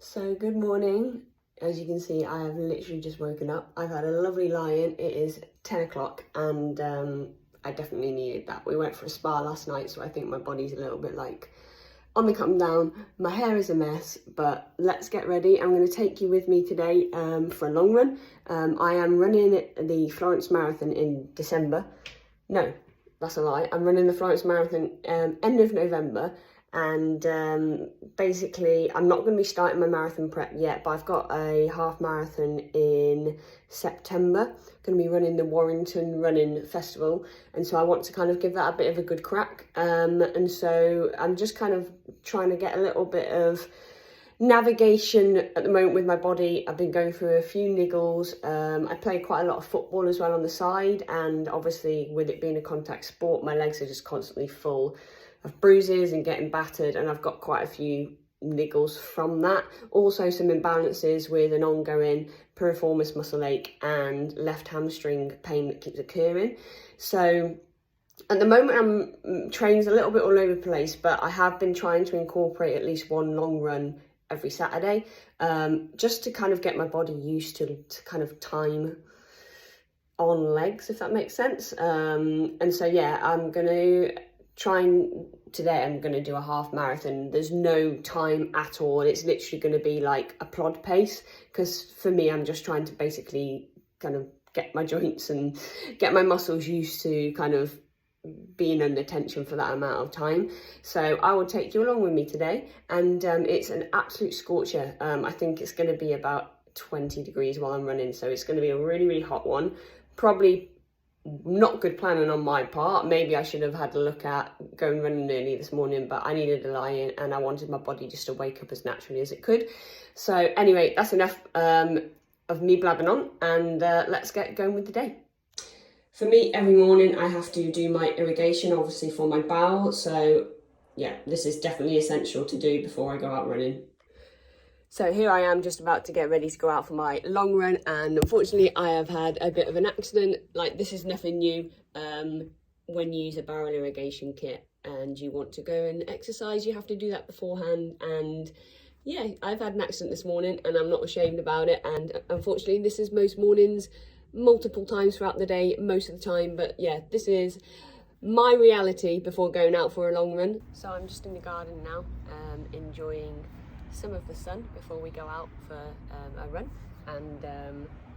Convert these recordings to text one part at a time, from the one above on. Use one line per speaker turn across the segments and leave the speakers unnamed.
So good morning. As you can see, I have literally just woken up. I've had a lovely lie-in. It is 10 o'clock and I definitely needed that. We went for a spa last night, so I think my body's a little bit like on the come down. My hair is a mess, but let's get ready. I'm going to take you with me today for a long run. I am running the Florence Marathon in December. No, that's a lie. I'm running the Florence Marathon end of November. And basically I'm not going to be starting my marathon prep yet, but I've got a half marathon in September. I'm going to be running the Warrington Running Festival, and so I want to kind of give that a bit of a good crack, and so I'm just kind of trying to get a little bit of navigation at the moment with my body. I've been going through a few niggles. I play quite a lot of football as well on the side, and obviously with it being a contact sport, my legs are just constantly full of bruises and getting battered, and I've got quite a few niggles from that. Also some imbalances with an ongoing piriformis muscle ache and left hamstring pain that keeps occurring. So at the moment I'm training's a little bit all over the place, but I have been trying to incorporate at least one long run every Saturday, just to kind of get my body used to kind of time on legs, if that makes sense. And so yeah, I'm going to do a half marathon. There's no time at all. It's literally going to be like a plod pace, because for me, I'm just trying to basically kind of get my joints and get my muscles used to kind of being under tension for that amount of time. So I will take you along with me today, and it's an absolute scorcher. I think it's going to be about 20 degrees while I'm running, so it's going to be a really, really hot one. Probably not good planning on my part. Maybe I should have had a look at going running early this morning, but I needed a lie-in and I wanted my body just to wake up as naturally as it could. So anyway, that's enough of me blabbing on, and let's get going with the day. For me, every morning I have to do my irrigation, obviously for my bowel. So yeah, this is definitely essential to do before I go out running. So here I am just about to get ready to go out for my long run, and unfortunately I have had a bit of an accident. Like, this is nothing new. When you use a barrel irrigation kit and you want to go and exercise, you have to do that beforehand. And yeah, I've had an accident this morning and I'm not ashamed about it. And unfortunately this is most mornings, multiple times throughout the day, most of the time. But yeah, this is my reality before going out for a long run. So I'm just in the garden now, enjoying some of the sun before we go out for a run, and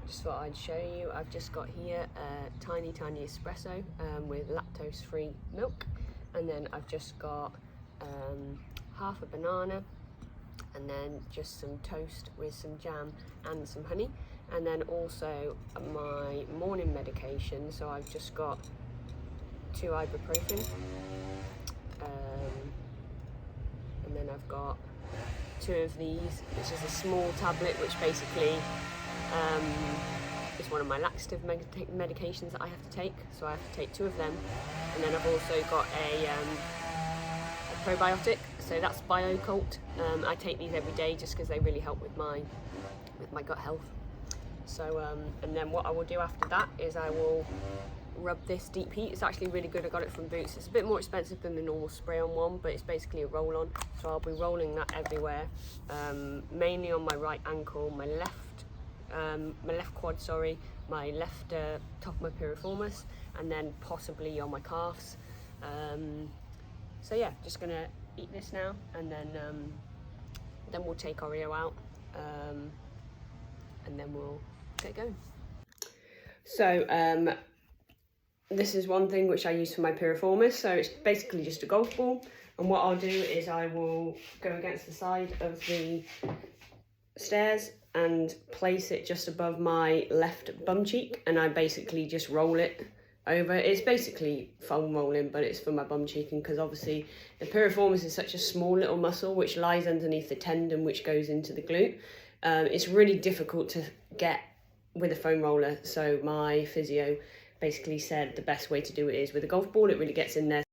just thought I'd show you. I've just got here a tiny espresso with lactose free milk, and then I've just got half a banana, and then just some toast with some jam and some honey, and then also my morning medication. So I've just got 2 ibuprofen, and then I've got 2 of these, which is a small tablet, which basically is one of my laxative medications that I have to take. So I have to take 2 of them, and then I've also got a probiotic. So that's BioCult. I take these every day just because they really help with my gut health. So and then what I will do after that is I will rub this deep heat. It's actually really good. I got it from Boots. It's a bit more expensive than the normal spray-on one, but it's basically a roll-on. So I'll be rolling that everywhere, mainly on my right ankle, my left quad, sorry, my left top of my piriformis, and then possibly on my calves. So yeah, just gonna eat this now, and then we'll take Oreo out, and then we'll get going. So this is one thing which I use for my piriformis. So it's basically just a golf ball, and what I'll do is I will go against the side of the stairs and place it just above my left bum cheek, and I basically just roll it over. It's basically foam rolling, but it's for my bum cheeking, because obviously the piriformis is such a small little muscle which lies underneath the tendon which goes into the glute. It's really difficult to get with a foam roller, so my physio basically said the best way to do it is with a golf ball. It really gets in there.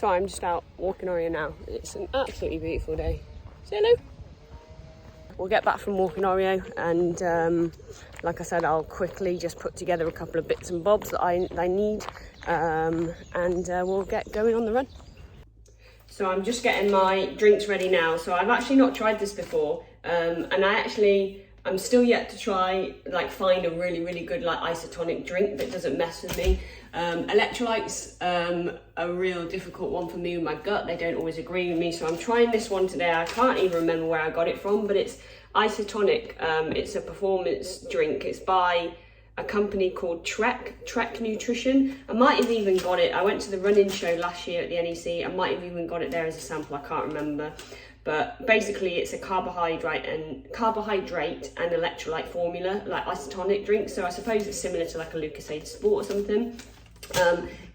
So I'm just out walking Oreo now. It's an absolutely beautiful day. Say hello. We'll get back from walking Oreo, and like I said, I'll quickly just put together a couple of bits and bobs that I need, and we'll get going on the run. So I'm just getting my drinks ready now. So I've actually not tried this before, and I'm still yet to try, like, find a really good like isotonic drink that doesn't mess with me. Electrolytes, a real difficult one for me with my gut. They don't always agree with me, so I'm trying this one today. I can't even remember where I got it from, but it's isotonic. It's a performance drink. It's by a company called Trek Nutrition. I might have even got it. I went to the running show last year at the NEC. I might have even got it there as a sample. I can't remember. But basically it's a carbohydrate and electrolyte formula, like isotonic drink. So I suppose it's similar to like a Lucozade Sport or something.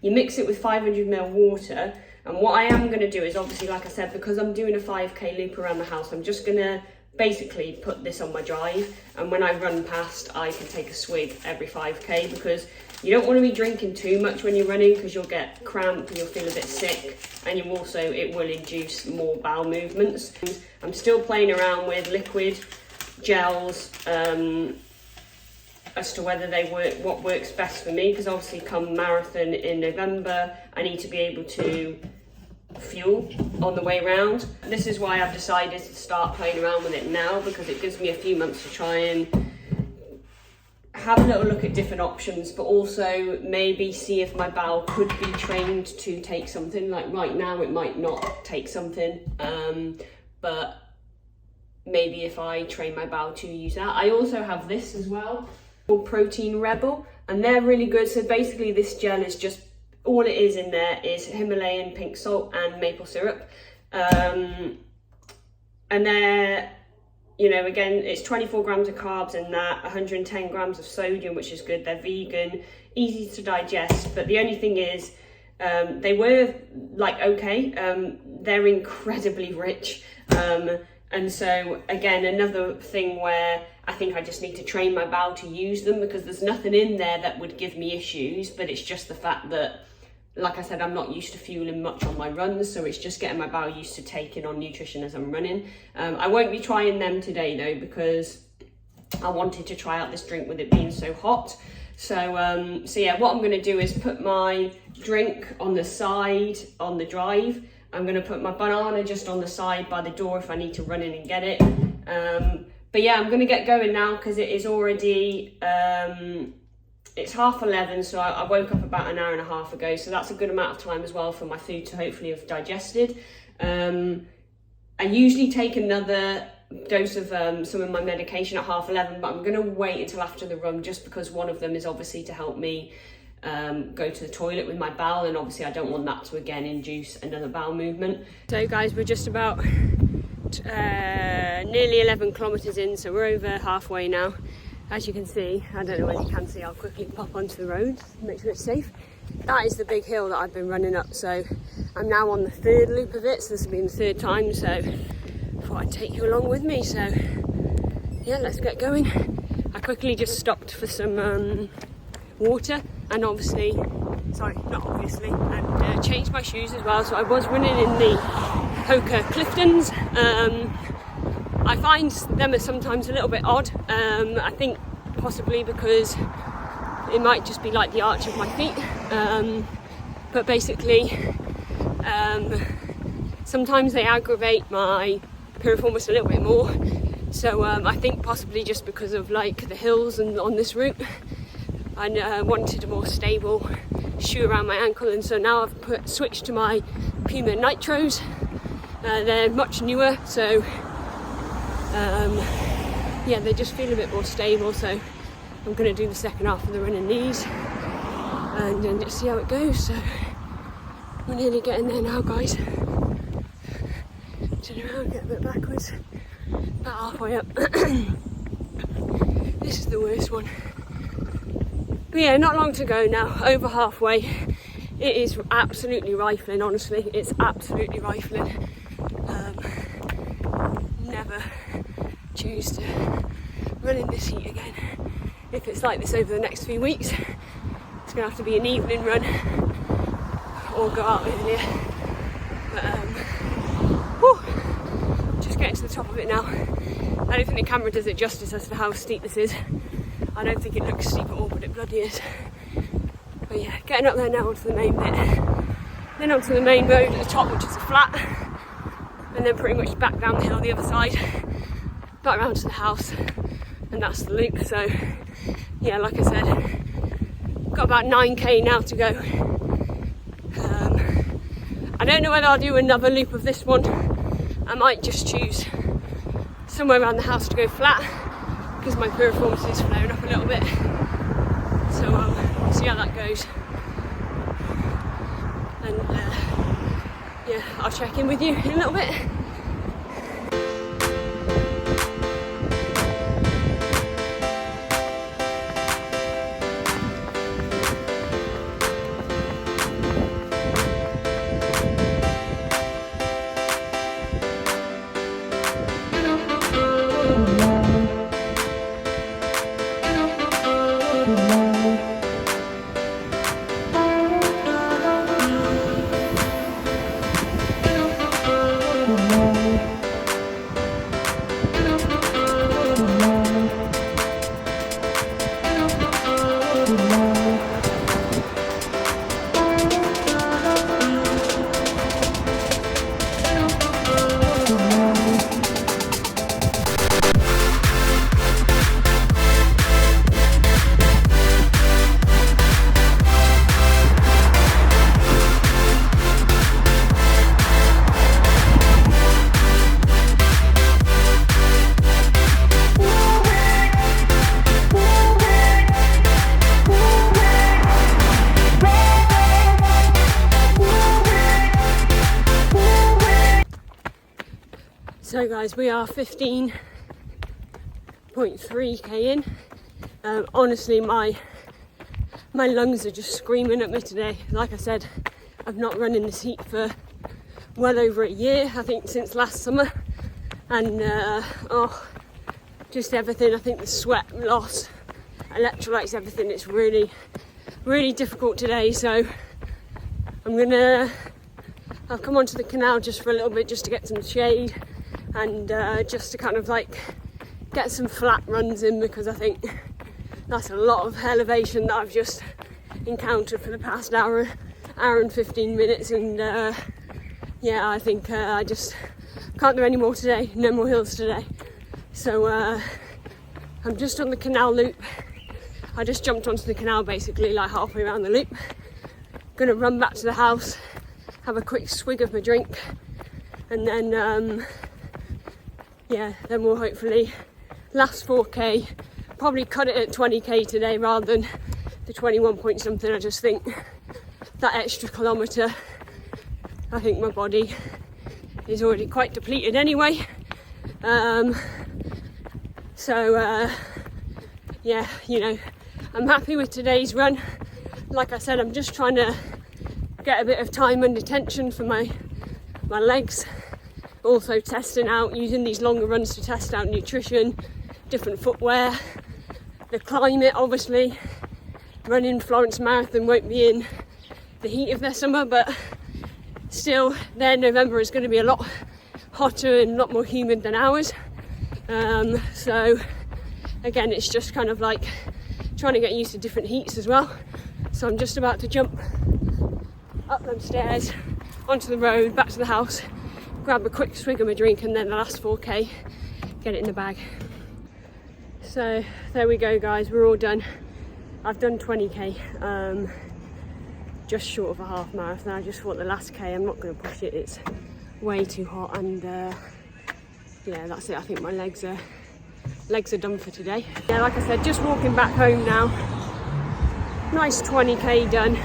You mix it with 500 ml water. And what I am going to do is, obviously, like I said, because I'm doing a 5k loop around the house, I'm just going to basically put this on my drive. And when I run past, I can take a swig every 5k, because you don't want to be drinking too much when you're running, because you'll get cramp and you'll feel a bit sick, and it will induce more bowel movements. I'm still playing around with liquid gels as to whether they work, what works best for me, because obviously come marathon in November, I need to be able to fuel on the way round. This is why I've decided to start playing around with it now, because it gives me a few months to try and have a little look at different options, but also maybe see if my bowel could be trained to take something. Like right now it might not take something, but maybe if I train my bowel to use that. I also have this as well, called Protein Rebel, and they're really good. So basically this gel is just, all it is in there is Himalayan pink salt and maple syrup, and they're, you know, again, it's 24 grams of carbs in that, 110 grams of sodium, which is good. They're vegan, easy to digest, but the only thing is, they were like, okay, they're incredibly rich. And so again, another thing where I think I just need to train my bowel to use them, because there's nothing in there that would give me issues, but it's just the fact that, like I said, I'm not used to fueling much on my runs, so it's just getting my bowel used to taking on nutrition as I'm running. I won't be trying them today though, because I wanted to try out this drink with it being so hot. So yeah, what I'm going to do is put my drink on the side on the drive. I'm going to put my banana just on the side by the door if I need to run in and get it. But yeah, I'm going to get going now, because it is already, it's 11:30, so I woke up about an hour and a half ago, so that's a good amount of time as well for my food to hopefully have digested. I usually take another dose of some of my medication at 11:30, but I'm going to wait until after the run, just because one of them is obviously to help me go to the toilet with my bowel, and obviously I don't want that to again induce another bowel movement. So guys, we're just about nearly 11 kilometers in, so we're over halfway now. As you can see, I don't know whether you can see, I'll quickly pop onto the road to make sure it's safe. That is the big hill that I've been running up, so I'm now on the third loop of it, so this has been the third time, so I thought I'd take you along with me. So yeah, let's get going. I quickly just stopped for some water, and and changed my shoes as well. So I was running in the Hoka Cliftons. I find them sometimes a little bit odd. I think possibly because it might just be like the arch of my feet. But basically, sometimes they aggravate my piriformis a little bit more. So I think possibly just because of like the hills and on this route, I wanted a more stable shoe around my ankle, and so now I've switched to my Puma Nitros. They're much newer, so yeah, they just feel a bit more stable. So I'm going to do the second half of the run in these, and then just see how it goes. So we're nearly getting there now, guys. Turn around, get a bit backwards, about halfway up. This is the worst one. But yeah, not long to go now, over halfway. It is absolutely rifling, honestly, it's absolutely rifling. Never choose to run in this heat again. If it's like this over the next few weeks, it's going to have to be an evening run or go out earlier. But whew, just getting to the top of it now. I don't think the camera does it justice as to how steep this is. I don't think it looks steep at all, but it bloody is. But yeah, getting up there now onto the main bit. Then onto the main road at the top, which is a flat. And then pretty much back down the hill the other side. Back round to the house. And that's the loop. So yeah, like I said, got about 9k now to go. I don't know whether I'll do another loop of this one. I might just choose somewhere around the house to go flat because my piriformis is flaring up a little bit. So we'll see how that goes. And yeah, I'll check in with you in a little bit. So guys, we are 15.3k in. Honestly, my lungs are just screaming at me today. Like I said, I've not run in this heat for well over a year, I think since last summer. And just everything. I think the sweat loss, electrolytes, everything. It's really, really difficult today. So I've come onto the canal just for a little bit, just to get some shade. And just to kind of like get some flat runs in, because I think that's a lot of elevation that I've just encountered for the past hour and 15 minutes. And yeah, I think I just can't do any more today, no more hills today. So I'm just on the canal loop. I just jumped onto the canal basically like halfway around the loop. Gonna run back to the house, have a quick swig of my drink, and then yeah, then we'll hopefully last 4k, probably cut it at 20k today rather than the 21 point something. I just think that extra kilometre, I think my body is already quite depleted anyway. So yeah, you know, I'm happy with today's run. Like I said, I'm just trying to get a bit of time under tension for my legs. Also testing out, using these longer runs to test out nutrition, different footwear, the climate. Obviously running Florence Marathon won't be in the heat of their summer, but still their November is going to be a lot hotter and a lot more humid than ours. So again, it's just kind of like trying to get used to different heats as well. So I'm just about to jump up them stairs onto the road, back to the house, grab a quick swig of my drink, and then the last 4k, get it in the bag. So there we go guys, we're all done. I've done 20k, just short of a half marathon. I just thought the last k, I'm not going to push it, it's way too hot. And yeah, that's it. I think my legs are done for today. Yeah, like I said, just walking back home now. Nice 20k done.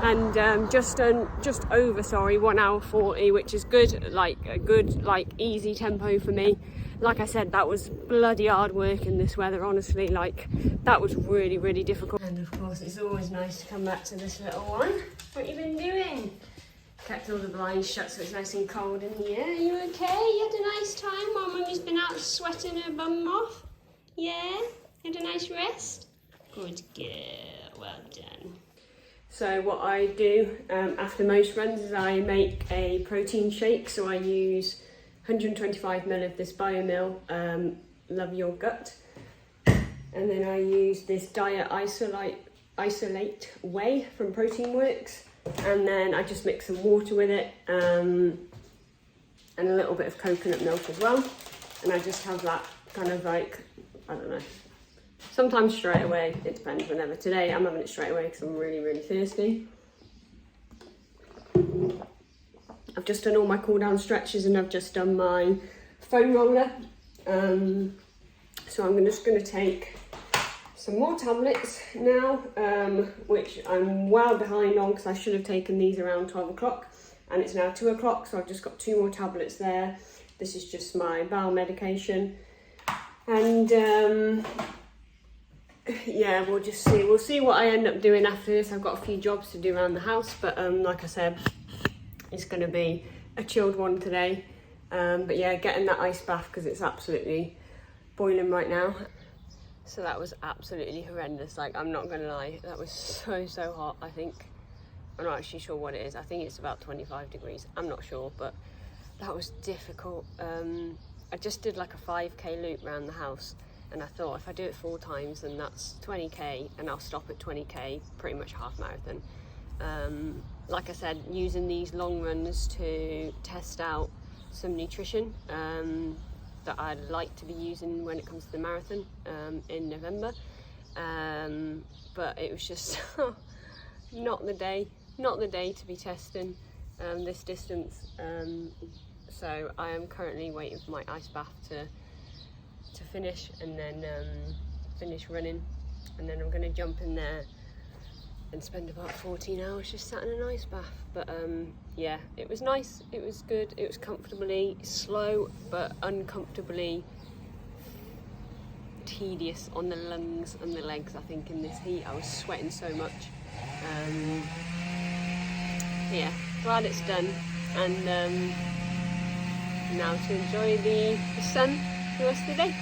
And just over 1 hour 40, which is good, like a good, like easy tempo for me. Like I said, that was bloody hard work in this weather, honestly. Like that was really, really difficult. And of course, it's always nice to come back to this little one. What you been doing? Kept all the blinds shut so it's nice and cold in here. Are you okay? You had a nice time while Mummy's been out sweating her bum off? Yeah? Had a nice rest? Good girl, well done. So what I do after most runs is I make a protein shake. So I use 125 ml of this BioMill Love Your Gut, and then I use this Diet Isolate Whey from Protein Works, and then I just mix some water with it and a little bit of coconut milk as well, and I just have that kind of like, I don't know, sometimes straight away, it depends whenever. Today I'm having it straight away because I'm really thirsty. I've just done all my cool down stretches and I've just done my foam roller. So I'm just going to take some more tablets now, which I'm well behind on because I should have taken these around 12 o'clock and it's now 2 o'clock, so I've just got 2 more tablets there. This is just my bowel medication, and yeah, we'll just see. We'll see what I end up doing after this. I've got a few jobs to do around the house, but like I said, it's going to be a chilled one today. But yeah, getting that ice bath because it's absolutely boiling right now. So that was absolutely horrendous. Like, I'm not going to lie, that was so hot. I think, I'm not actually sure what it is. I think it's about 25 degrees. I'm not sure, but that was difficult. I just did like a 5k loop around the house, and I thought if I do it 4 times, then that's 20k, and I'll stop at 20k, pretty much half marathon. Like I said, using these long runs to test out some nutrition that I'd like to be using when it comes to the marathon in November. But it was just not the day to be testing this distance. So I am currently waiting for my ice bath to finish, and then finish running, and then I'm going to jump in there and spend about 14 hours just sat in an ice bath. But yeah, it was nice, it was good, it was comfortably slow but uncomfortably tedious on the lungs and the legs. I think in this heat I was sweating so much. Yeah, glad it's done, and now to enjoy the sun for the rest of the day.